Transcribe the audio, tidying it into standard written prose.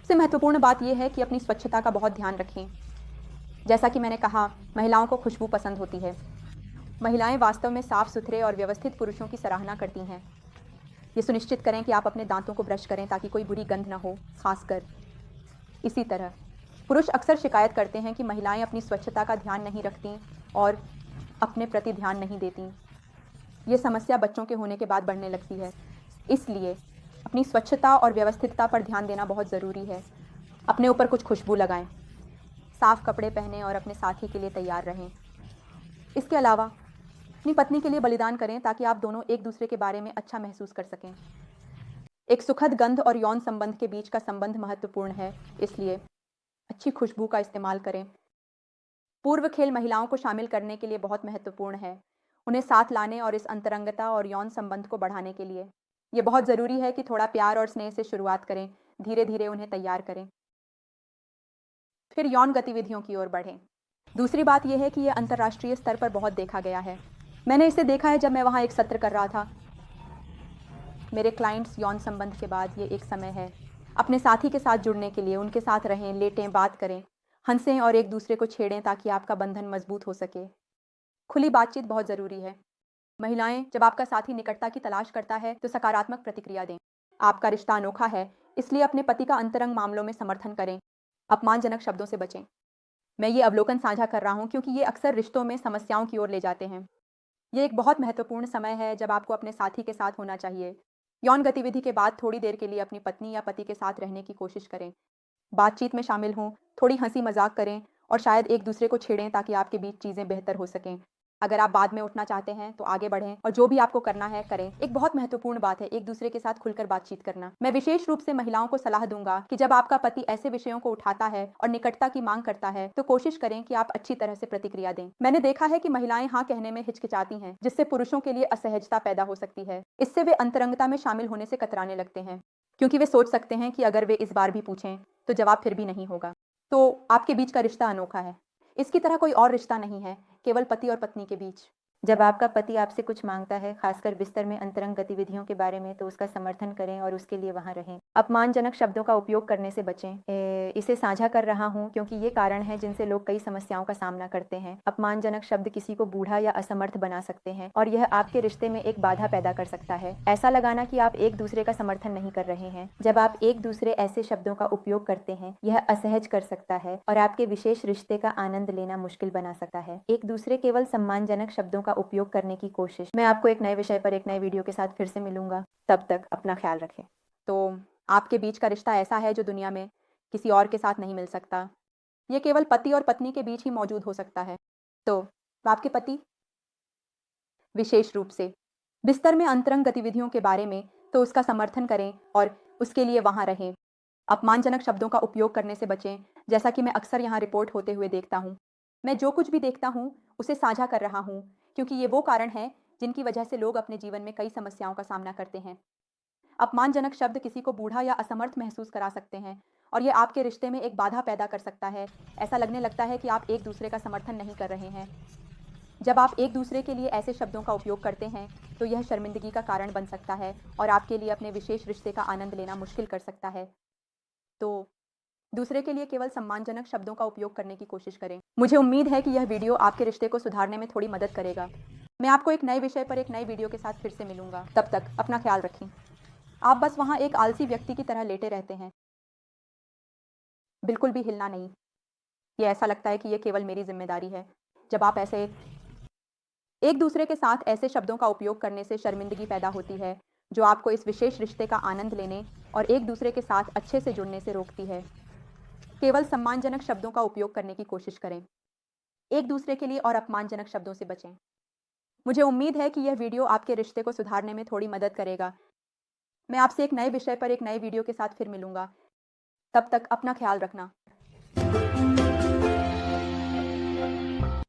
सबसे महत्वपूर्ण बात यह है कि अपनी स्वच्छता का बहुत ध्यान रखें। जैसा कि मैंने कहा, महिलाओं को खुशबू पसंद होती है। महिलाएं वास्तव में साफ सुथरे और व्यवस्थित पुरुषों की सराहना करती हैं। ये सुनिश्चित करें कि आप अपने दांतों को ब्रश करें ताकि कोई बुरी गंध न हो, खासकर। इसी तरह पुरुष अक्सर शिकायत करते हैं कि महिलाएं अपनी स्वच्छता का ध्यान नहीं रखती और अपने प्रति ध्यान नहीं देती। ये समस्या बच्चों के होने के बाद बढ़ने लगती है। इसलिए अपनी स्वच्छता और व्यवस्थितता पर ध्यान देना बहुत ज़रूरी है। अपने ऊपर कुछ खुशबू लगाएं, साफ कपड़े पहनें और अपने साथी के लिए तैयार रहें। इसके अलावा अपनी पत्नी के लिए बलिदान करें ताकि आप दोनों एक दूसरे के बारे में अच्छा महसूस कर सकें। एक सुखद गंध और यौन संबंध के बीच का संबंध महत्वपूर्ण है, इसलिए अच्छी खुशबू का इस्तेमाल करें। पूर्व खेल महिलाओं को शामिल करने के लिए बहुत महत्वपूर्ण है, उन्हें साथ लाने और इस अंतरंगता और यौन संबंध को बढ़ाने के लिए। ये बहुत ज़रूरी है कि थोड़ा प्यार और स्नेह से शुरुआत करें, धीरे धीरे उन्हें तैयार करें, फिर यौन गतिविधियों की ओर बढ़ें। दूसरी बात यह है कि यह अंतर्राष्ट्रीय स्तर पर बहुत देखा गया है। मैंने इसे देखा है जब मैं वहाँ एक सत्र कर रहा था। मेरे क्लाइंट्स यौन संबंध के बाद ये एक समय है अपने साथी के साथ जुड़ने के लिए। उनके साथ रहें, लेटें, बात करें, हंसें और एक दूसरे को छेड़ें ताकि आपका बंधन मजबूत हो सके। खुली बातचीत बहुत ज़रूरी है। महिलाएं, जब आपका साथी निकटता की तलाश करता है तो सकारात्मक प्रतिक्रिया दें। आपका रिश्ता अनोखा है, इसलिए अपने पति का अंतरंग मामलों में समर्थन करें। अपमानजनक शब्दों से बचें। मैं ये अवलोकन साझा कर रहा हूँ क्योंकि ये अक्सर रिश्तों में समस्याओं की ओर ले जाते हैं। ये एक बहुत महत्वपूर्ण समय है जब आपको अपने साथी के साथ होना चाहिए। यौन गतिविधि के बाद थोड़ी देर के लिए अपनी पत्नी या पति के साथ रहने की कोशिश करें। बातचीत में शामिल हों, थोड़ी हंसी मजाक करें और शायद एक दूसरे को छेड़ें ताकि आपके बीच चीज़ें बेहतर हो सकें। अगर आप बाद में उठना चाहते हैं तो आगे बढ़ें और जो भी आपको करना है करें। एक बहुत महत्वपूर्ण बात है एक दूसरे के साथ खुलकर बातचीत करना। मैं विशेष रूप से महिलाओं को सलाह दूंगा कि जब आपका पति ऐसे विषयों को उठाता है और निकटता की मांग करता है तो कोशिश करें कि आप अच्छी तरह से प्रतिक्रिया दें। मैंने देखा है कि महिलाएं हाँ कहने में हिचकिचाती हैं, जिससे पुरुषों के लिए असहजता पैदा हो सकती है। इससे वे अंतरंगता में शामिल होने से कतराने लगते हैं क्योंकि वे सोच सकते हैं कि अगर वे इस बार भी पूछें तो जवाब फिर भी नहीं होगा। तो आपके बीच का रिश्ता अनोखा है। इसकी तरह कोई और रिश्ता नहीं है, केवल पति और पत्नी के बीच। जब आपका पति आपसे कुछ मांगता है, खासकर बिस्तर में अंतरंग गतिविधियों के बारे में, तो उसका समर्थन करें और उसके लिए वहां रहें। अपमानजनक शब्दों का उपयोग करने से बचें। इसे साझा कर रहा हूं क्योंकि ये कारण है जिनसे लोग कई समस्याओं का सामना करते हैं। अपमानजनक शब्द किसी को बूढ़ा या असमर्थ बना सकते हैं और यह आपके रिश्ते में एक बाधा पैदा कर सकता है। ऐसा लगाना कि आप एक दूसरे का समर्थन नहीं कर रहे हैं। जब आप एक दूसरे ऐसे शब्दों का उपयोग करते हैं, यह असहज कर सकता है और आपके विशेष रिश्ते का आनंद लेना मुश्किल बना सकता है। एक दूसरे केवल सम्मानजनक शब्दों का उपयोग करने की कोशिश। मैं आपको एक नए विषय पर एक नए वीडियो के साथ फिर से मिलूंगा। तब तक अपना ख्याल रखें। तो आपके बीच का रिश्ता ऐसा है जो दुनिया में किसी और के साथ नहीं मिल सकता। ये केवल पति और पत्नी के बीच ही मौजूद हो सकता है। तो आपके पति विशेष रूप से बिस्तर में अंतरंग गतिविधियों के बारे में तो उसका समर्थन करें और उसके लिए वहां रहें। अपमानजनक शब्दों का उपयोग करने से बचें, जैसा कि मैं अक्सर यहाँ रिपोर्ट होते हुए देखता हूँ। मैं जो कुछ भी देखता हूँ उसे साझा कर रहा हूँ क्योंकि ये वो कारण है जिनकी वजह से लोग अपने जीवन में कई समस्याओं का सामना करते हैं। अपमानजनक शब्द किसी को बूढ़ा या असमर्थ महसूस करा सकते हैं और ये आपके रिश्ते में एक बाधा पैदा कर सकता है। ऐसा लगने लगता है कि आप एक दूसरे का समर्थन नहीं कर रहे हैं। जब आप एक दूसरे के लिए ऐसे शब्दों का उपयोग करते हैं तो यह शर्मिंदगी का कारण बन सकता है और आपके लिए अपने विशेष रिश्ते का आनंद लेना मुश्किल कर सकता है। तो दूसरे के लिए केवल सम्मानजनक शब्दों का उपयोग करने की कोशिश करें। मुझे उम्मीद है कि यह वीडियो आपके रिश्ते को सुधारने में थोड़ी मदद करेगा। मैं आपको एक नए विषय पर एक नए वीडियो के साथ फिर से मिलूंगा। तब तक अपना ख्याल रखें। आप बस वहां एक आलसी व्यक्ति की तरह लेटे रहते हैं, बिल्कुल भी हिलना नहीं। ये ऐसा लगता है कि यह केवल मेरी जिम्मेदारी है। जब आप ऐसे एक दूसरे के साथ ऐसे शब्दों का उपयोग करने से शर्मिंदगी पैदा होती है जो आपको इस विशेष रिश्ते का आनंद लेने और एक दूसरे के साथ अच्छे से जुड़ने से रोकती है। केवल सम्मानजनक शब्दों का उपयोग करने की कोशिश करें, एक दूसरे के लिए और अपमानजनक शब्दों से बचें। मुझे उम्मीद है कि यह वीडियो आपके रिश्ते को सुधारने में थोड़ी मदद करेगा। मैं आपसे एक नए विषय पर एक नए वीडियो के साथ फिर मिलूंगा। तब तक अपना ख्याल रखना।